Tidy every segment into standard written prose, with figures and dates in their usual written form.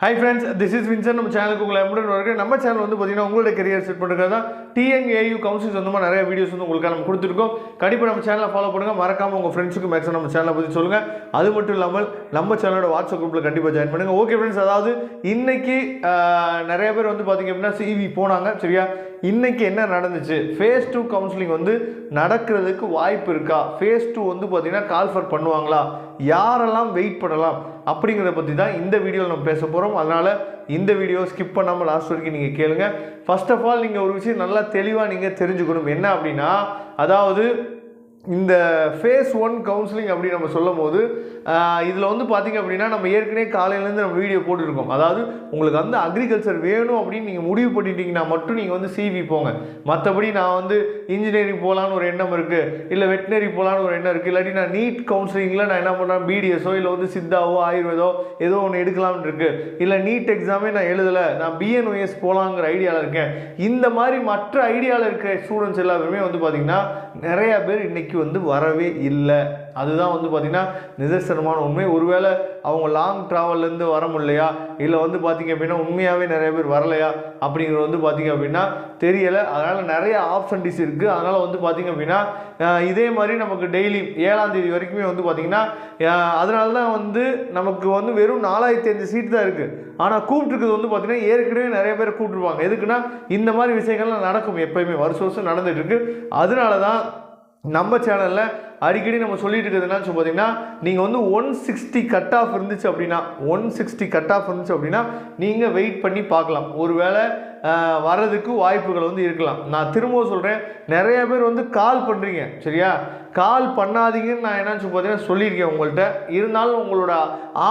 Hi friends, this is Vincent. நம்ம சேனலுக்கு உங்களை எம்புடன் வரக்கு நம்ம சேனல் வந்து பார்த்தீங்கன்னா உங்களோட கரியர் செட் பண்ணுறது தான் டிஎன்ஏயு கவுன்சிலிங் சொந்தமாக நிறைய வீடியோஸ் வந்து உங்களுக்கு நம்ம கொடுத்துருக்கோம். கண்டிப்பாக நம்ம சேனலை ஃபாலோ பண்ணுங்கள். மறக்காமல் உங்கள் ஃப்ரெண்ட்ஸுக்கு மேக்ஸிமம் நம்ம சேனலை பற்றி சொல்லுங்கள். அது மட்டும் இல்லாமல் நம்ம சேனலோட வாட்ஸ்அப் குரூப்பில் கண்டிப்பாக ஜாயின் பண்ணுங்கள். ஓகே ஃப்ரெண்ட்ஸ், அதாவது இன்னைக்கு நிறைய பேர் வந்து பார்த்தீங்க அப்படின்னா சிவி போனாங்க. சரியா, இன்னைக்கு என்ன நடந்துச்சு, ஃபேஸ் 2 கவுன்சிலிங் வந்து நடக்கிறதுக்கு வாய்ப்பு இருக்கா, ஃபேஸ் 2 வந்து பார்த்தீங்கன்னா கால்ஃபர் பண்ணுவாங்களா, யாரெல்லாம் வெயிட் பண்ணலாம் அப்படிங்கிறத பற்றி தான் இந்த வீடியோவில் நம்ம பேச போகிறோம். அதனால் இந்த வீடியோ ஸ்கிப் பண்ணாமல் லாஸ்ட் வரைக்கும் நீங்கள் கேளுங்க. ஃபர்ஸ்ட் ஆஃப் ஆல் நீங்கள் ஒரு விஷயம் நல்லா தெளிவாக நீங்கள் தெரிஞ்சுக்கணும். என்ன அப்படின்னா, அதாவது இந்த ஃபேஸ் 1 கவுன்சிலிங் அப்படி நம்ம சொல்லும் போது இதில் வந்து பார்த்திங்க அப்படின்னா நம்ம ஏற்கனவே காலையிலேருந்து நம்ம வீடியோ போட்டுருக்கோம். அதாவது உங்களுக்கு வந்து அக்ரிகல்ச்சர் வேணும் அப்படின்னு நீங்கள் முடிவு பண்ணிட்டீங்கன்னா மட்டும் நீங்கள் வந்து சிவி போங்க. மற்றபடி நான் வந்து இன்ஜினியரிங் போகலான்னு ஒரு எண்ணம் இருக்குது, இல்லை வெட்டினரி போகலான்னு ஒரு எண்ணம் இருக்குது, இல்லாட்டி நான் நீட் கவுன்சிலிங்கில் நான் என்ன பண்ணுறேன், பிடிஎஸோ இல்லை வந்து சித்தாவோ ஆயுர்வேதோ ஏதோ ஒன்று எடுக்கலாம்னு இருக்குது, இல்லை நீட் எக்ஸாமே நான் எழுதலை, நான் பிஎன்ஒஎஸ் போகலாங்கிற ஐடியாவில் இருக்கேன். இந்த மாதிரி மற்ற ஐடியாவில் இருக்கிற ஸ்டூடெண்ட்ஸ் எல்லாருமே வந்து பார்த்திங்கன்னா நிறையா பேர் இன்றைக்கி வந்து வரவே இல்லை. அதுதான் வந்து பார்த்திங்கன்னா நிதர்சனமான உண்மை. ஒருவேளை அவங்க லாங் ட்ராவல்லேருந்து வர முடியலையா, இல்லை வந்து பார்த்திங்க அப்படின்னா உண்மையாகவே நிறைய பேர் வரலையா அப்படிங்கிறது வந்து பார்த்திங்க அப்படின்னா தெரியலை. அதனால் நிறைய ஆப்ஷன்டிஸ் இருக்குது. அதனால் வந்து பார்த்திங்க அப்படின்னா இதே மாதிரி நமக்கு டெய்லி 7ஆம் தேதி வரைக்குமே வந்து பார்த்திங்கன்னா அதனால தான் வந்து நமக்கு வந்து வெறும் 4005 சீட் தான் இருக்குது. ஆனால் கூப்பிட்டுருக்குது வந்து பார்த்திங்கன்னா ஏற்கனவே நிறைய பேர் கூப்பிட்டுருப்பாங்க. எதுக்குன்னா இந்த மாதிரி விஷயங்கள்லாம் நடக்கும், எப்போயுமே வருஷம் வருஷம் நடந்துகிட்டு இருக்குது. அதனால தான் நம்ம சேனலில் அடிக்கடி நம்ம சொல்லிட்டு இருக்கிறது என்னன்னு பார்த்தீங்கன்னா, நீங்கள் வந்து 160 கட் ஆஃப் இருந்துச்சு அப்படின்னா 160 கட் ஆஃப் இருந்துச்சு அப்படின்னா நீங்கள் வெயிட் பண்ணி பார்க்கலாம். ஒருவேளை வர்றதுக்கு வாய்ப்புகள் வந்து இருக்கலாம். நான் திரும்பவும் சொல்கிறேன், நிறைய பேர் வந்து கால் பண்ணுறீங்க. சரியா, கால் பண்ணாதீங்கன்னு நான் என்னன்னு பார்த்தீங்கன்னா சொல்லியிருக்கேன் உங்கள்கிட்ட. இருந்தாலும் உங்களோட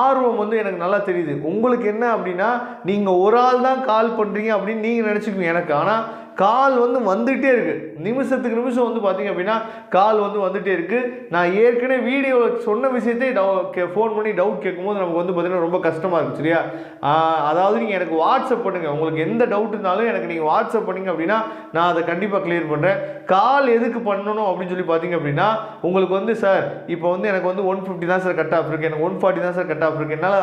ஆர்வம் வந்து எனக்கு நல்லா தெரியுது. உங்களுக்கு என்ன அப்படின்னா, நீங்கள் ஒரு ஆள் தான் கால் பண்ணுறீங்க அப்படின்னு நீங்கள் நினச்சிக்குவீங்க எனக்கு. ஆனால் கால் வந்து வந்துகிட்டே இருக்குது, நிமிஷத்துக்கு நிமிஷம் வந்து பார்த்திங்க அப்படின்னா கால் வந்து வந்துகிட்டே இருக்குது. நான் ஏற்கனவே வீடியோவில் சொன்ன விஷயத்தை ஃபோன் பண்ணி டவுட் கேட்கும்போது நமக்கு வந்து பார்த்திங்கன்னா ரொம்ப கஷ்டமாக இருக்குது. சரியா, அதாவது நீங்கள் எனக்கு வாட்ஸ்அப் பண்ணுங்கள். உங்களுக்கு எந்த டவுட் இருந்தாலும் எனக்கு நீங்கள் வாட்ஸ்அப் பண்ணிங்க அப்படின்னா நான் அதை கண்டிப்பாக கிளியர் பண்ணுறேன். கால் எதுக்கு பண்ணணும் அப்படின்னு சொல்லி பார்த்திங்க அப்படின்னா, உங்களுக்கு வந்து சார் இப்போ வந்து எனக்கு வந்து 150 தான் சார் கட் ஆஃப் இருக்குது, எனக்கு 140 தான் சார் கட் ஆஃப் இருக்குது, என்னால்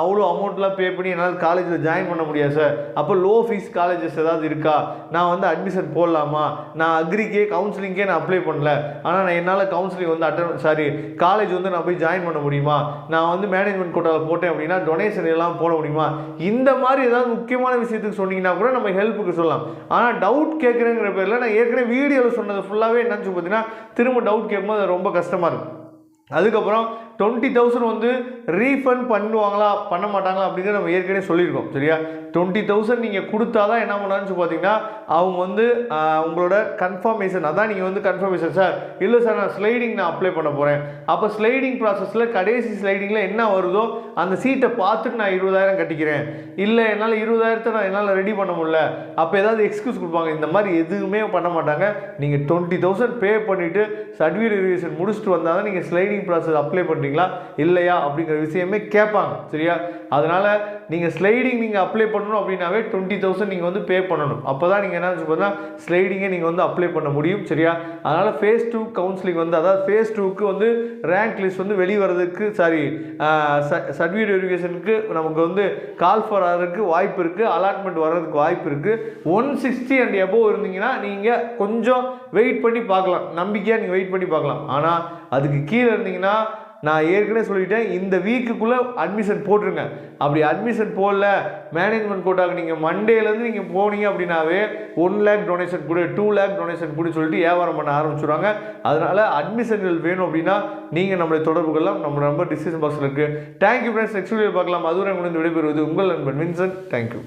அவ்வளோ அமௌண்ட்லாம் பே பண்ணி என்னால் காலேஜில் ஜாயின் பண்ண முடியாது சார், அப்போ லோ ஃபீஸ் காலேஜஸ் ஏதாவது இருக்கா, நான் வந்து அட்மிஷன் போடலாமா, நான் அக்ரிக்கே கவுன்சிலிங்கே நான் அப்ளை பண்ணல, ஆனால் நான் என்னால் கவுன்சிலிங் வந்து காலேஜ் வந்து நான் போய் ஜாயின் பண்ண முடியுமா, நான் வந்து மேனேஜ்மெண்ட் கோட்டாவில் போட்டேன் அப்படின்னா டொனேஷன் எல்லாம் போட முடியுமா, இந்த மாதிரி ஏதாவது முக்கியமான விஷயத்துக்கு சொன்னீங்கன்னா கூட நம்ம ஹெல்ப்புக்கு சொல்லலாம். ஆனால் டவுட் கேட்குறேங்கிற பேரில் நான் ஏற்கனவே வீடியோவில் சொன்னது ஃபுல்லாகவே என்னன்னு பார்த்தீங்கன்னா திரும்ப டவுட் கேட்கும்போது அது ரொம்ப கஷ்டமாக இருக்கும். அதுக்கப்புறம் 20,000 வந்து ரீஃபண்ட் பண்ணுவாங்களா பண்ண மாட்டாங்களா அப்படிங்கிறத நம்ம ஏற்கனவே சொல்லியிருக்கோம். சரியா, 20,000 நீங்கள் கொடுத்தா தான் என்ன பண்ணான்னு பார்த்தீங்கன்னா அவங்க வந்து உங்களோட கன்ஃபர்மேஷன், அதான் நீங்கள் வந்து கன்ஃபர்மேஷன் சார் இல்லை சார் நான் ஸ்லைடிங் நான் அப்ளை பண்ண போகிறேன், அப்போ ஸ்லைடிங் ப்ராசஸில் கடைசி ஸ்லைடிங்கில் என்ன வருதோ அந்த சீட்டை பார்த்துட்டு நான் 20,000 கட்டிக்கிறேன், இல்லை என்னால் 20,000 நான் என்னால் ரெடி பண்ண முடியல, அப்போ ஏதாவது எக்ஸ்கியூஸ் கொடுப்பாங்க. இந்த மாதிரி எதுவுமே பண்ண மாட்டாங்க. நீங்கள் 20,000 பே பண்ணிவிட்டு சர்டிஃபிகேட் வெரிஃபிகேஷன் முடிச்சுட்டு வந்தால் தான் நீங்கள் ஸ்லைடிங் ப்ராசஸ் அப்ளை பண்ணுறீங்களா இல்லையா அப்படிங்கிற விஷயமே கேட்பாங்க. சரியா, அதனால் நீங்கள் ஸ்லைடிங் நீங்கள் அப்ளை பண்ணணும் அப்படின்னாவே 20,000 நீங்கள் வந்து பே பண்ணணும். அப்போ தான் நீங்கள் என்ன சொன்னால் ஸ்லைடிங்கை நீங்கள் வந்து அப்ளை பண்ண முடியும். சரியா, அதனால் ஃபேஸ் 2 கவுன்சிலிங் வந்து அதாவது ஃபேஸ் 2க்கு வந்து ரேங்க் லிஸ்ட் வந்து வெளிவரதுக்கு சர்டிஃபிகேட் வெரிஃபிகேஷனுக்கு நமக்கு வந்து கால் ஃபார் ஆகிறதுக்கு வாய்ப்பு இருக்குது, அலாட்மெண்ட் வர்றதுக்கு வாய்ப்பு இருக்குது. 160 அண்ட் எபோவ் இருந்தீங்கன்னா நீங்கள் கொஞ்சம் வெயிட் பண்ணி பார்க்கலாம், நம்பிக்கையாக நீங்கள் வெயிட் பண்ணி பார்க்கலாம். ஆனால் அதுக்கு கீழே இருந்தீங்கன்னா நான் ஏற்கனவே சொல்லிட்டேன், இந்த வீக்குக்குள்ளே அட்மிஷன் போட்டுருங்க. அப்படி அட்மிஷன் போடல, மேனேஜ்மெண்ட் கோட்டாவுக்கு நீங்கள் மண்டேலேருந்து நீங்கள் போனீங்க அப்படின்னாவே 1 lakh டொனேஷன் கொடு, 2 lakh டொனேஷன் கொடு சொல்லிட்டு வியாபாரம் பண்ண ஆரம்பிச்சுடுவாங்க. அதனால் அட்மிஷன்கள் வேணும் அப்படின்னா நீங்கள் நம்மளை தொடர்பு கொள்ளலாம். நம்ம நம்பர் டிஸ்கிரிப்ஷன் பாக்ஸில் இருக்குது. தேங்க்யூ ஃப்ரெண்ட்ஸ், நெக்ஸ்ட் வீடியோ பார்க்கலாம். அதுவரை முடிந்து விடைபெறுவது உங்கள் நண்பன் வின்சென்ட். தேங்க்யூ.